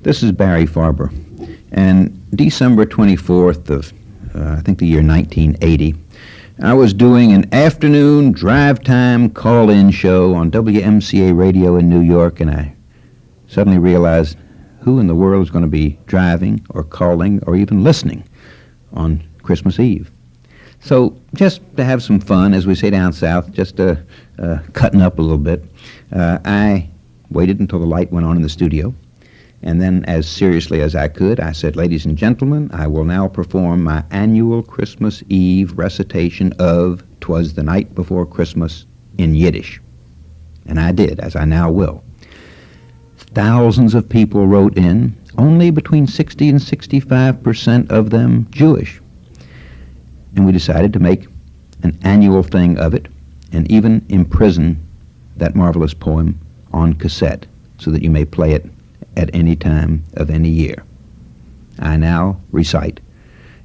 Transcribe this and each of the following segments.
This is Barry Farber, and December 24th of, I think the year 1980, I was doing an afternoon drive time call-in show on WMCA radio in New York, and I suddenly realized who in the world is going to be driving or calling or even listening on Christmas Eve. So just to have some fun, as we say down south, just cutting up a little bit, I waited until the light went on in the studio. And then, as seriously as I could, I said, "Ladies and gentlemen, I will now perform my annual Christmas Eve recitation of 'Twas the Night Before Christmas in Yiddish." And I did, as I now will. Thousands of people wrote in, only between 60 and 65% of them Jewish. And we decided to make an annual thing of it and even imprison that marvelous poem on cassette so that you may play it at any time of any year. I now recite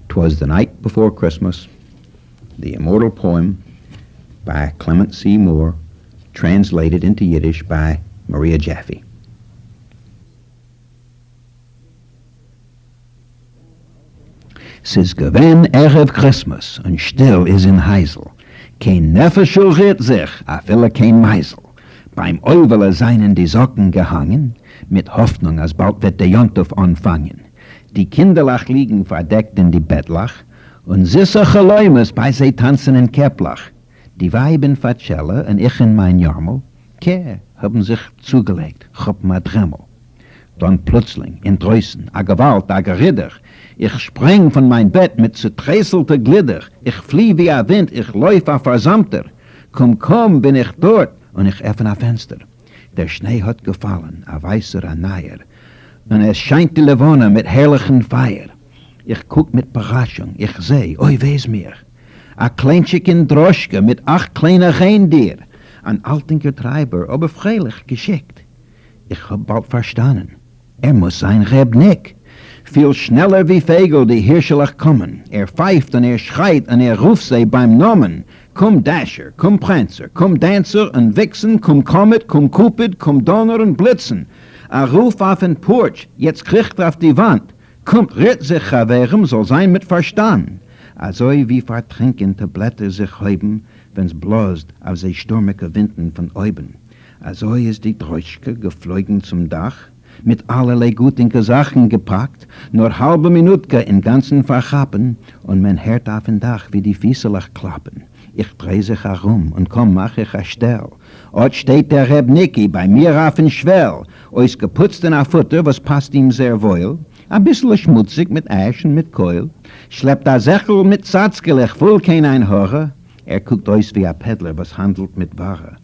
"'Twas the Night Before Christmas," the immortal poem by Clement C. Moore, translated into Yiddish by Maria Jaffe. "'Sis gewen Erev Christmas, und still is in Heisel. Kein Nefeschel rührt sich, a viele kein Meisel. Beim Euwele seien die Socken gehangen, mit Hoffnung, als bald wird der Jontuf anfangen. Die Kinderlach liegen verdeckt in die Bettlach, und süße Geläumes bei sie tanzen in Keplach. Die Weiben vertschelle, und ich in mein Jarmel, haben sich zugelegt, chop ma Dremmel. Dann plötzlich, in Drößen, a Gewalt, a Geridder, ich spring von mein Bett mit zerträselte Glieder, ich flieh wie a Wind, ich läuf a Versammter. Komm, bin ich dort, und ich öffne a Fenster. Der Schnee hat gefallen, a weißer, a neuer, und es scheint die Levone mit herrlichen Feier. Ich guck mit Überraschung, ich seh, oi wes mir, a Kleinchicken Droschke mit 8 kleine Reindeer, ein altinker Treiber, aber freilich geschickt. Ich hab bald verstanden, muss sein Rebnick. Viel schneller wie Vögel, die Hirschelach kommen. Pfeift und schreit und ruft sie beim Namen. Komm Dasher, komm Prancer, komm Dancer und Vixen, komm Comet, komm Cupid, komm Donner und Blitzen. Ruf auf den Porch, jetzt kriegt auf die Wand. Kommt, rührt sich, Chaverem, soll sein mit Verstand. Also wie vertrinkende Blätter sich häuben, wenn's bläst auf sie stürmige Winden von oben. Also ist die Droschke geflogen zum Dach, mit allerlei guten Sachen gepackt, nur halbe Minutke in ganzen Verchappen, und mein hört auf den Dach wie die Fieselach klappen. Ich dreh sich herum und komm, mach ich a Stell. Ort steht der Rebnicki bei mir auf den Schwell, ois geputzt in a Futter, was passt ihm sehr wohl, a bissl schmutzig mit Asch und mit Keul, schleppt a Sechel mit Satzgelech, voll kein ein Horror, guckt ois wie a Peddler, was handelt mit Ware.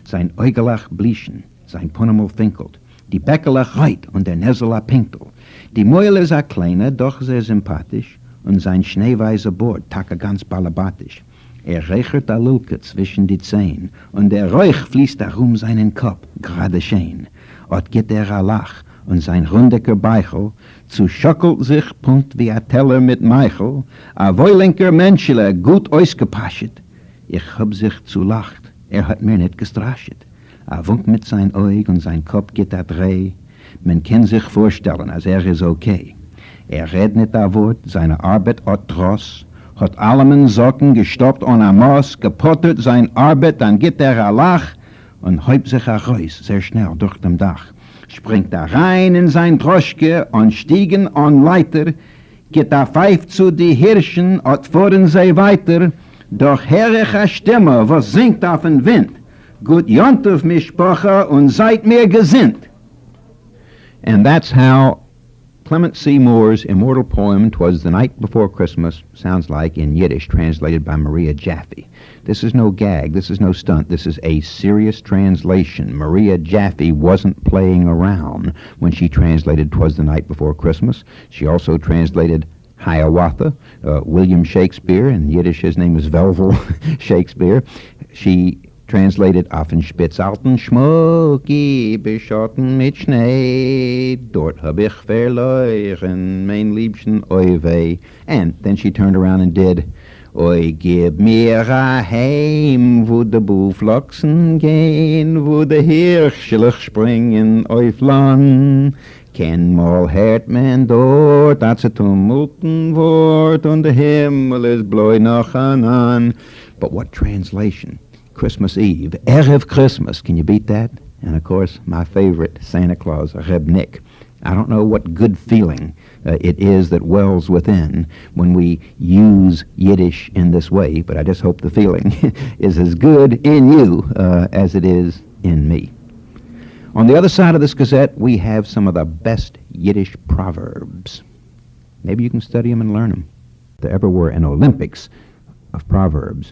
Sein Äugelach blieschen, sein Ponemel finkelt, die Bäckelach reit und der Nesselach pinkelt. Die Mäul ist a kleiner, doch sehr sympathisch, und sein schneeweißer Bord tacke ganz balabatisch. Reichert a Lulke zwischen die Zehen, und der Räuch fließt darum seinen Kopf, gerade schön. Ort geht a Lach, und sein rundiger Beichel zu schockelt sich, punkt wie a Teller mit Meichel, a woilinker Menschele, gut ausgepaschet. Ich hab sich zu lacht, hat mir nicht gestraschet. Wunk mit sein Eug und sein Kopf geht a Dreh. Man kann sich vorstellen, als ist okay. Redt nicht a Wort, seine Arbeit hat Tross, hat allemen Socken gestoppt on a Moss, gepottert sein Arbeit, dann geht a Lach und häupt sich a Reus, sehr schnell durch dem Dach. Springt rein in sein Droschke und stiegen on Leiter, geht Pfeif zu die Hirschen, und fuhren sie weiter, doch herrich a Stimme, was singt auf den Wind. Gut Jontuf, Mischpocher, und seid mir gesinnt. And that's how Clement C. Moore's immortal poem, "'Twas the Night Before Christmas," sounds like in Yiddish, translated by Maria Jaffe. This is no gag, this is no stunt, this is a serious translation. Maria Jaffe wasn't playing around when she translated "'Twas the Night Before Christmas." She also translated Hiawatha, William Shakespeare. In Yiddish, his name is Velvel Shakespeare. She translated auf den Spitzalten Schmucki, beschotten mit Schnee, dort hab ich verloren, mein Liebchen, oi weh. And then she turned around and did, oi gib mir a Heim, wo de Buhflochsen gehen, wo de Hirschelch springen auf Land. Ken mal hört man dort, als a tumulten Wort, und der Himmel ist bläu noch an. But what translation? Christmas Eve, Erev Christmas, can you beat that? And of course, my favorite, Santa Claus, Reb Nick. I don't know what good feeling it is that wells within when we use Yiddish in this way, but I just hope the feeling is as good in you as it is in me. On the other side of this gazette, we have some of the best Yiddish proverbs. Maybe you can study them and learn them. If there ever were an Olympics of proverbs,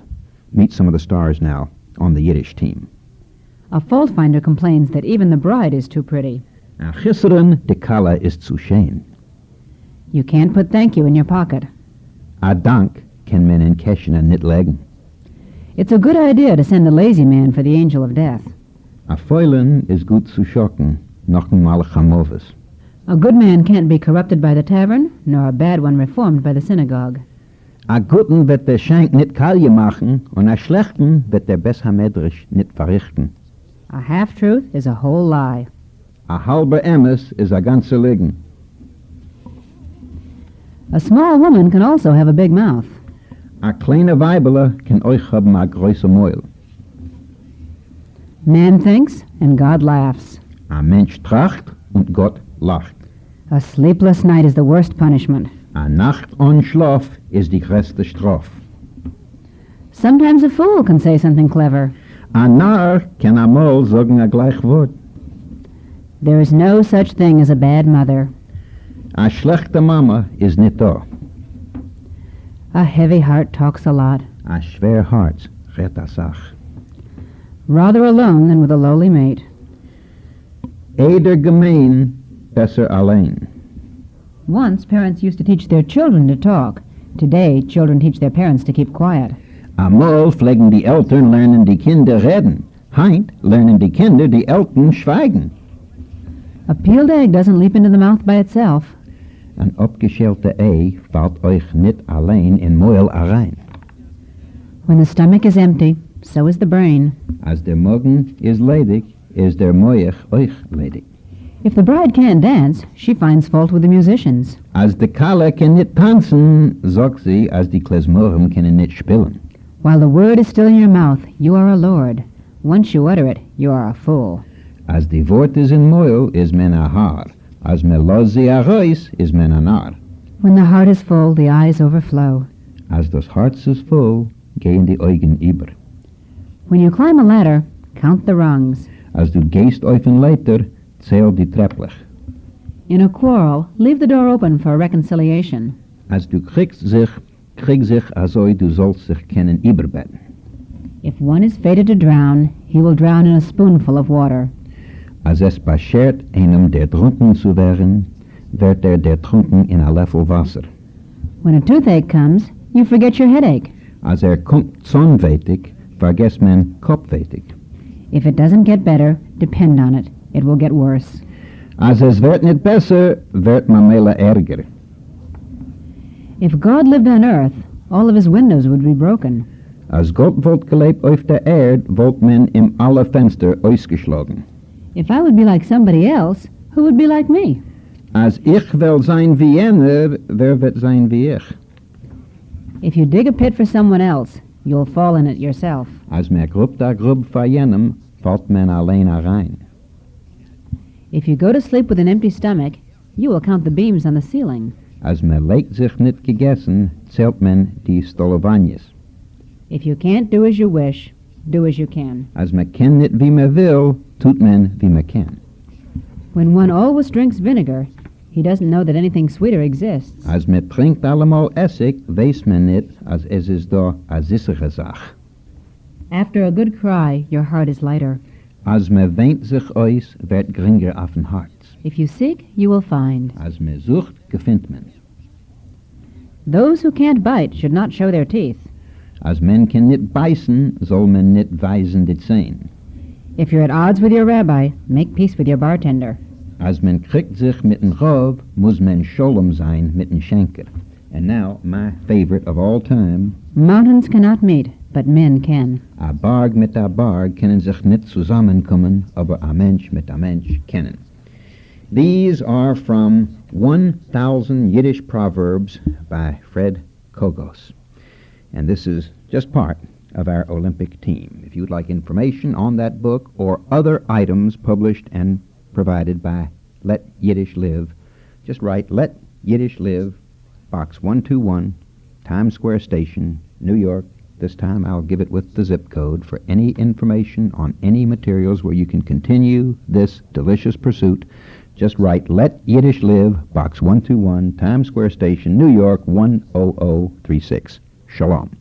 meet some of the stars now on the Yiddish team. A fault finder complains that even the bride is too pretty. A chisseren de kala is zu schön. You can't put thank you in your pocket. A dank ken men in keshenen nit legen. It's a good idea to send a lazy man for the angel of death. A feulen is gut zu schocken, noch einmal chamoves. A good man can't be corrupted by the tavern, nor a bad one reformed by the synagogue. A guten wird der Schenk nit kalje machen, und a schlechten wird der Beshamedrisch nit verrichten. A half-truth is a whole lie. A halber emes is a ganze Ligen. A small woman can also have a big mouth. A kleine Weibele can euch haben a größe Mäul. Man thinks, and God laughs. A Mensch tracht, und Gott lacht. A sleepless night is the worst punishment. A Nacht on Schlaf is die größte Straf. Sometimes a fool can say something clever. A Narr kann amol sagen a gleich Wort. There is no such thing as a bad mother. A schlechte Mama is nit da. A heavy heart talks a lot. A schwer Herz redt a Sach. Rather alone than with a lowly mate. Eder gemein, besser allein. Once, parents used to teach their children to talk. Today, children teach their parents to keep quiet. Amol pflegen die Eltern lernen die Kinder reden. Heint lernen die Kinder die Eltern schweigen. A peeled egg doesn't leap into the mouth by itself. Ein abgeschälte Ei fällt euch nit allein in Mäuel rein. When the stomach is empty, so is the brain. Als der Magen is ledig, is der Meuch euch ledig. If the bride can't dance, she finds fault with the musicians. Als de Kalle kann nit tanzen, sagt sie, als die Klezmoren können nit spielen. While the word is still in your mouth, you are a lord. Once you utter it, you are a fool. Als die Wort is in Mäuel, is men a Haar. Als me los sie a Reis, is men a Narr. When the heart is full, the eyes overflow. Als das Herz is voll, gehen die Augen über. When you climb a ladder, count the rungs. Als du gehst auf ein Leiter, zähl die Trepplich. In a quarrel, leave the door open for reconciliation. Als du krieg sich also du sollst sich kennen überbetten. If one is fated to drown, he will drown in a spoonful of water. Als es beschert einem der trunken zu werden, wird der trunken in a Löffel Wasser. When a toothache comes, you forget your headache. Als kommt zonweitig, vergesst man kopfweitig. If it doesn't get better, depend on it. It will get worse. Als es wird nicht besser, wird man mehr ärger. If God lived on earth, all of his windows would be broken. Als Gott wollt gelebt auf der Erde, wollt man im alle Fenster ausgeschlagen. If I would be like somebody else, who would be like me? Als ich will sein wie jener, wer wird sein wie ich? If you dig a pit for someone else, you'll fall in it yourself. Als man grubt a grub für jenem, fällt man allein rein. If you go to sleep with an empty stomach, you will count the beams on the ceiling. Als man legt sich nicht gegessen, zählt man die Stolovanjes. If you can't do as you wish, do as you can. Als man kann nicht wie man will, tut man wie man kann. When one always drinks vinegar, he doesn't know that anything sweeter exists. Als man trinkt allemal Essig, weiß man nicht, als es ist da a sichere Sach. After a good cry, your heart is lighter. Als man weint sich aus, wird geringer auf den Herz. If you seek, you will find. Als man sucht, gefindt man. Those who can't bite should not show their teeth. Als man kann nicht beißen, soll man nicht weisen die Zähne. If you're at odds with your rabbi, make peace with your bartender. Als man kriegt sich mit dem Rav, muss man Scholem sein mit dem Schenker. And now, my favorite of all time, Mountains cannot meet, but men can. a Berg mit a Berg können sich nicht zusammenkommen, aber a Mensch mit a Mensch kennen. These are from 1,000 Yiddish Proverbs by Fred Kogos. And this is just part of our Olympic team. If you'd like information on that book or other items published and provided by Let Yiddish Live, just write Let Yiddish Live, Box 121, Times Square Station, New York. This time I'll give it with the zip code for any information on any materials where you can continue this delicious pursuit. Just write Let Yiddish Live, Box 121, Times Square Station, New York 10036. Shalom.